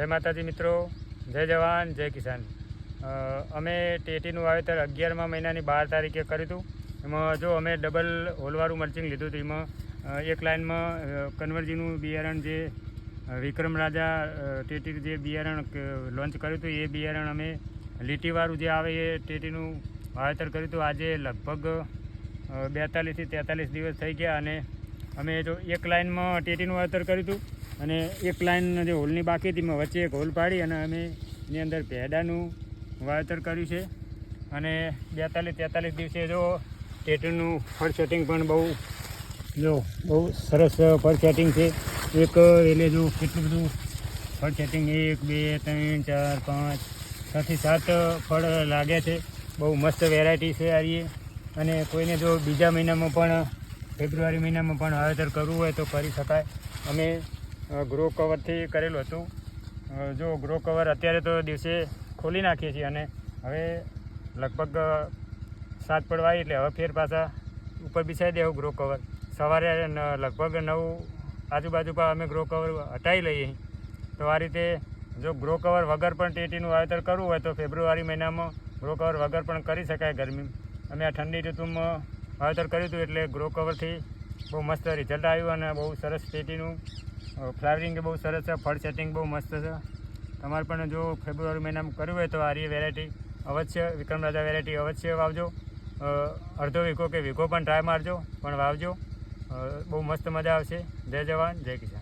જય માતાજી મિત્રો, જય જવાન, જય કિસાન। અમે ટેટીનું વાવેતર 11મા મહિનાની 12 તારીખે કર્યું હતું। એમાં જો અમે ડબલ હોલવાળું મલ્ચિંગ લીધું હતું। એમાં એક લાઇનમાં કન્વર્જીનું બિયારણ જે વિક્રમ રાજા ટેટી જે બિયારણ લોન્ચ કર્યું હતું એ બિયારણ અમે લીટીવાળું જે આવે એ ટેટીનું વાવેતર કર્યું હતું। આજે લગભગ 42 થી 43 દિવસ થઈ ગયા અને અમે જો એક લાઇનમાં ટેટીનું વાવેતર કર્યું હતું અને એક લાઇન જે હોલની બાકી હતી એમાં વચ્ચે એક હોલ પાડી અને અમે એની અંદર ભેડાનું વાવેતર કર્યું છે। અને 42-43 દિવસે જો ટેટીનું ફળ સેટિંગ પણ બહુ સરસ ફળ સેટિંગ છે। એક એટલે જો કેટલું બધું ફળ સેટિંગ 1 2 3 4 5 6 થી 7 ફળ લાગ્યા છે। બહુ મસ્ત વેરાયટી છે આ રીએ। અને કોઈને જો બીજા મહિનામાં પણ ફેબ્રુઆરી મહિનામાં પણ વાવેતર કરવું હોય તો કરી શકાય। અમે ગ્રો કવરથી કરેલું હતું। જો ગ્રો કવર અત્યારે તો દિવસે ખોલી નાખીએ છીએ અને હવે લગભગ 7 પડવા એટલે હવે ફેર પાછા ઉપર બિછાવી દેવું ગ્રો કવર। સવારે લગભગ 9 આજુબાજુ પર અમે ગ્રો કવર હટાવી લઈએ। તો આ રીતે જો ગ્રો કવર વગર પણ ટેટીનું વાવેતર કરવું હોય તો ફેબ્રુઆરી મહિનામાં ગ્રો કવર વગર પણ કરી શકાય ગરમી। અમે આ ઠંડી ઋતુમાં વાવેતર કર્યું હતું એટલે ગ્રો કવરથી બહુ મસ્ત રિઝલ્ટ આવ્યું અને બહુ સરસ ટેટીનું ફ્લાવરિંગ બહુ સરસ છે, ફળ સેટિંગ બહુ મસ્ત છે। તમારે પણ જો ફેબ્રુઆરી મહિનામાં કરવું હોય તો આ વેરાયટી અવશ્ય વિક્રમ રાજા વેરાયટી અવશ્ય વાવજો। અડધો વીઘો કે વીઘો પણ ટ્રાય મારજો પણ વાવજો, બહુ મસ્ત મજા આવશે। જય જવાન, જય કિસાન।